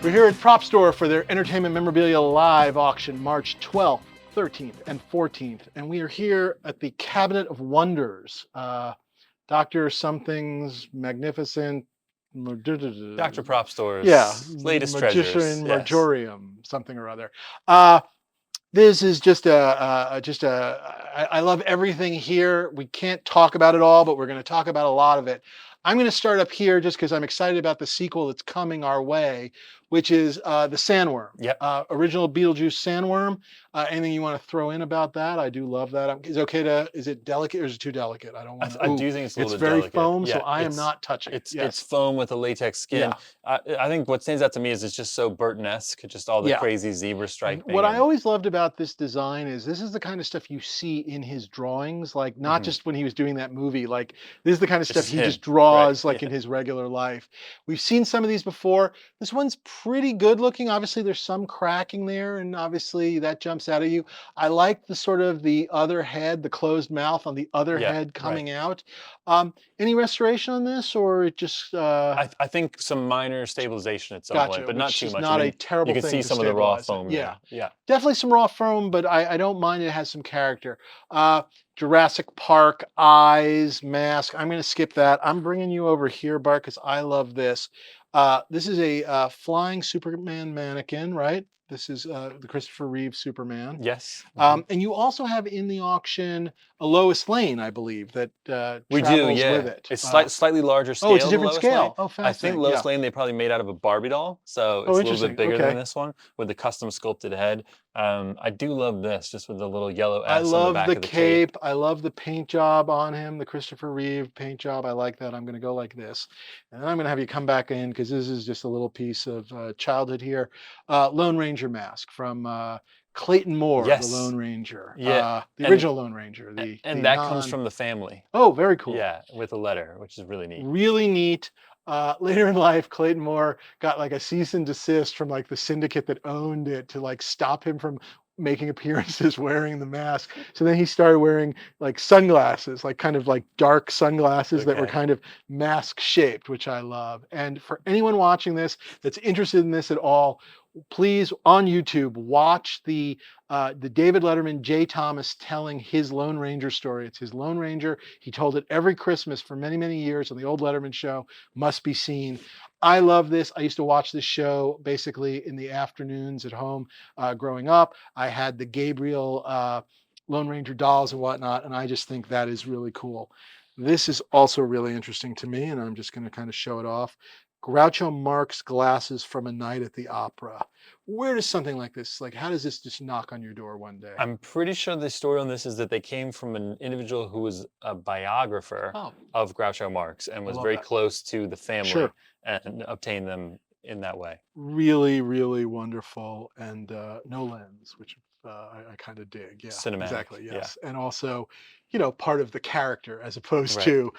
We're here at Propstore for their Entertainment Memorabilia Live auction, March 12th, 13th, and 14th. And we are here at the Cabinet of Wonders. Dr. Something's Magnificent. Dr. Prop Yeah, Store's latest treasures. Magician Yes. Marjorium, something or other. Uh, this is I love everything here. We can't talk about it all, but we're going to talk about a lot of it. I'm going to start up here just because I'm excited about the sequel that's coming our way, which is the Sandworm, Yep. original Beetlejuice Sandworm. Anything you want to throw in about that? I do love that. Is it delicate or is it too delicate? I don't want to. I do think it's a It's little bit very delicate. foam, so Yeah, I am not touching it. it's Yes. foam with a latex skin. Yeah. I think what stands out to me is it's just so Burton-esque, just all the Yeah. crazy zebra What striping I and always loved about this design is this is the kind of stuff you see in his drawings, like not Mhm. just when he was doing that movie, like this is the kind of It's stuff just he just him. Right. draws like Yeah. in his regular life. We've seen some of these before. This one's pretty good looking. Obviously there's some cracking there and obviously that jumps out at you. I like the sort of the other head, the closed mouth on the other Yeah. head Right. coming out. Any restoration on this or it just I think some minor stabilization at some point, gotcha, but not which too is much. I not a mean, you terrible can thing see to some of the raw stabilize it. foam Yeah. there. Yeah. Definitely some raw foam, but I don't mind it has some character. Jurassic Park, eyes, mask. I'm going to skip that. I'm bringing you over here, Bart, because I love this. This is a flying Superman mannequin, right? This is the Christopher Reeve Superman. Yes. Mhm. And you also have in the auction a Lois Lane, I believe, that We do, travels with yeah. it. It's slightly larger Oh, it's a scale than different Lois Lane. scale. Oh, I think fascinating. Yeah. Lois Lane they probably made out of a Barbie doll, so Oh, it's a little bit interesting. bigger than Okay. this one with the custom sculpted head. I do love this, just with the little yellow I S on the love back the of the cape. cape. I love the paint job on him, the Christopher Reeve paint job. I like that. I'm going to go like this. And then I'm going to have you come back in because this is just a little piece of childhood here. Lone Ranger mask from Clayton Moore, the Yes, Lone Ranger, yeah, the and original Lone Ranger, the and that comes non. from the family. Oh, very cool. Yeah, with a letter, which is really neat. Really neat. Later in life, Clayton Moore got like a cease and desist from like the syndicate that owned it to like stop him from making appearances wearing the mask. So then he started wearing like sunglasses, like kind of like dark sunglasses that were Okay. kind of mask shaped, which I love. And for anyone watching this that's interested in this at all, please on YouTube watch the David Letterman Jay Thomas telling his Lone Ranger story. It's his Lone Ranger. He told it every Christmas for many, many years on the old Letterman show. Must be seen. I love this. I used to watch this show basically in the afternoons at home growing up. I had the Gabriel Lone Ranger dolls and whatnot, and I just think that is really cool. This is also really interesting to me, and I'm just going to kind of show it off. Groucho Marx glasses from A Night at the Opera. Where does something like this, like, how does this just knock on your door one day? I'm pretty sure the story on this is that they came from an individual who was a biographer Oh, of Groucho Marx and I was love very that. close to the family Sure. and obtained them in that way. Really, really wonderful. And no lens, which I kind of dig. Yeah, Cinematic, exactly. yeah. Yes. And also, part of the character as opposed Right. to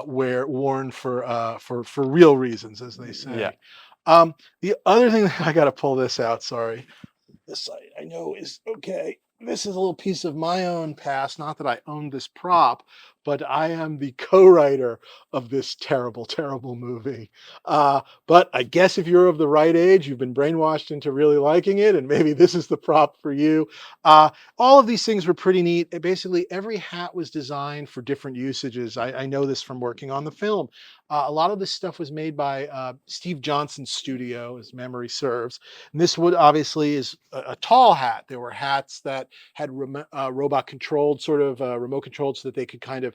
where worn for real reasons, as they Yeah. say. The other thing that I got to pull this out, sorry. This I know is okay. This is a little piece of my own past. Not that I own this prop, but I am the co-writer of this terrible, terrible movie. But I guess if you're of the right age, you've been brainwashed into really liking it, and maybe this is the prop for you. All of these things were pretty neat. Basically, every hat was designed for different usages. I know this from working on the film. A lot of this stuff was made by Steve Johnson's studio, as memory serves. And this wood obviously is a tall hat. There were hats that had robot controlled, sort of remote controlled, so that they could kind of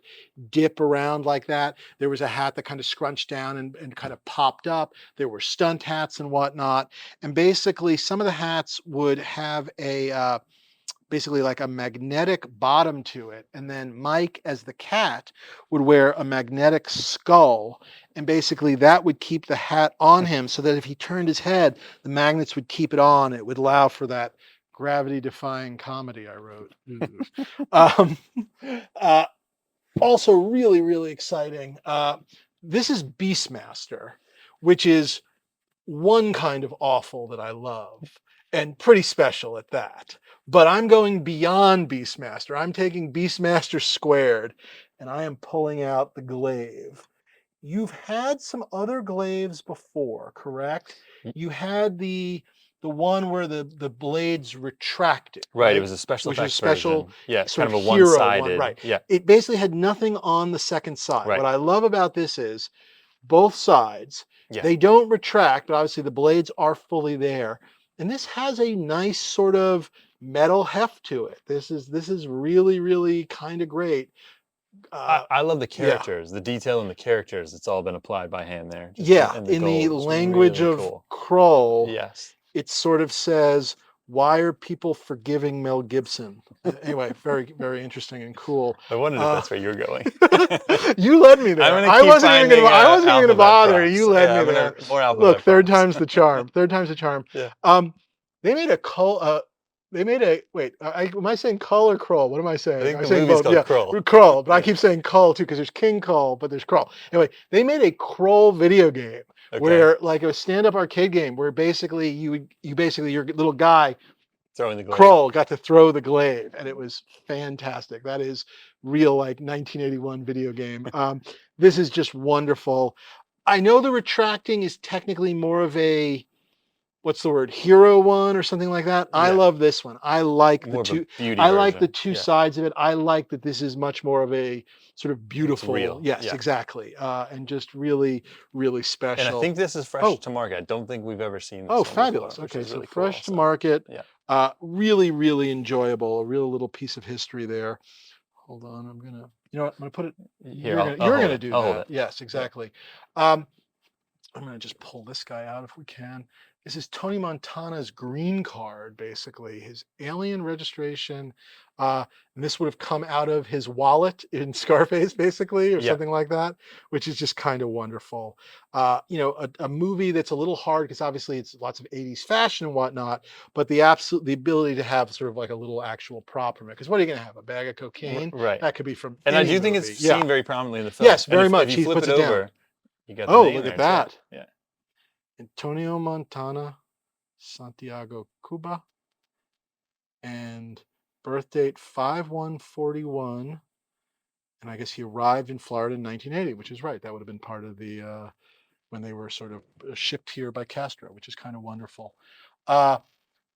dip around like that. There was a hat that kind of scrunched down and kind of popped up. There were stunt hats and whatnot. And basically, some of the hats would have basically like a magnetic bottom to it. And then Mike, as the cat, would wear a magnetic skull. And basically that would keep the hat on him so that if he turned his head, the magnets would keep it on. It would allow for that gravity defying comedy I wrote. um, uh, Also really, really exciting. This is Beastmaster, which is one kind of awful that I love and pretty special at that. But I'm going beyond Beastmaster. I'm taking Beastmaster squared and I am pulling out the Glaive. you've had some other glaives before, correct? Y- You had the one where the blades retracted, Right, it right? was a special Which is a effects special version. Yeah, sort kind of of a hero one, one-sided. right? Yeah, It basically had nothing on the second side. right. What I love about this is both sides, Yeah. they don't retract, but obviously the blades are fully there. And this has a nice sort of metal heft to it. This is really, really kind of great. I love the Yeah. characters, the detail in the characters. It's all been applied by hand there, just Yeah, in the in the gold. It's language really of cool. Kroll, Yes. it sort of says, "Why are people forgiving Mel Gibson?" Anyway, very, very interesting and cool. I wondered if Uh, that's where you're going. you led me I'm there. gonna I keep wasn't even gonna. finding I wasn't even gonna alphabet bother. props. You led Yeah, me I'm there. gonna more Look, alphabet third props. time's the charm. Third time's the charm. Yeah. They made a call. They made a wait. Am I saying Cull or Kroll? What am I I saying? think I'm the saying movie's both. called Yeah, Krull. Kroll. But I Yeah. keep saying Cull too because there's King Cull, but there's Kroll. Anyway, they made a Kroll video game Okay. where, like, a stand-up arcade game where basically you basically your little guy Throwing the glaive. Kroll got to throw the glaive, and it was fantastic. That is real, like, 1981 video game. This is just wonderful. I know the retracting is technically more of a, what's the word, hero one or something like that. I Yeah. love this one. I like the More of a two. beauty I like the version. two Yeah. sides of it. I like that this is much more of a sort of It's beautiful. real. Yes, Yeah. exactly, and just really, really And I special. think this is fresh Oh, to market. I don't think we've ever seen oh, this one before, fabulous. which Okay, is so really cool. fresh to So market. yeah. Really, really enjoyable. A real little piece of history there. Hold on, I'm gonna. You know what? I'm gonna put it. Here, I'll You're hold gonna it. do I'll hold that. it. Yes, Yeah. exactly. Um, I'm gonna just pull this guy out if we can. This is Tony Montana's green card, basically his alien registration. And this would have come out of his wallet in Scarface, basically, or Yeah. something like that, which is just kind of wonderful. A movie that's a little hard because obviously it's lots of 80s fashion and whatnot, but the ability to have sort of like a little actual prop from it. Because what are you gonna have? A bag of cocaine? Right. That could be from And I any do think movie. it's Yeah. seen very prominently in the film. Yes, And very if much. you He flip puts it it down. over, you got the Oh, name look there at instead. that. Yeah. Antonio Montana, Santiago, Cuba, and birth date 5/1/41. And I guess he arrived in Florida in 1980, which is right. That would have been part of the when they were sort of shipped here by Castro, which is kind of wonderful. Uh,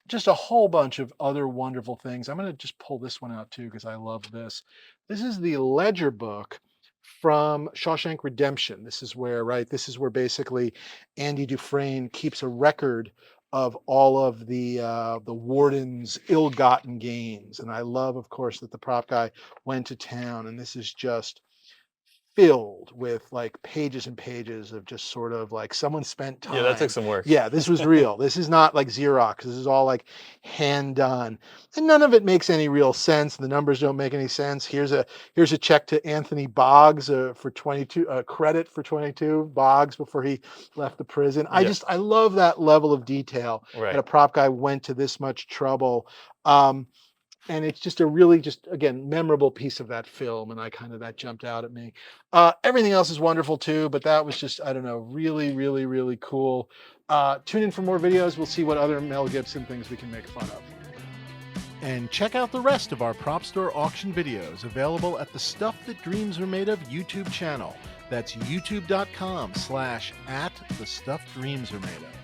just a whole bunch of other wonderful things. I'm going to just pull this one out too because I love this. This is the ledger book from Shawshank Redemption. This is where, right, this is where basically Andy Dufresne keeps a record of all of the warden's ill-gotten gains. And I love, of course, that the prop guy went to town, and this is just filled with like pages and pages of just sort of like someone spent Yeah, that took time. some work. Yeah, this was real. This is not like Xerox. This is all like hand done. And none of it makes any real sense. The numbers don't make any sense. Here's a check to Anthony Boggs for 22 credit for 22 Boggs before he left the prison. Yeah. I love that level of detail that Right. a prop guy went to this much trouble. And it's just a really, just again, memorable piece of that film, and that jumped out at me. Everything else is wonderful too, but that was just, I don't know, really, really, really cool. Tune in for more videos. We'll see what other Mel Gibson things we can make fun of. And check out the rest of our Propstore auction videos available at the Stuff That Dreams Are Made Of YouTube channel. That's youtube.com/@thestuffdreamsareMadeOf.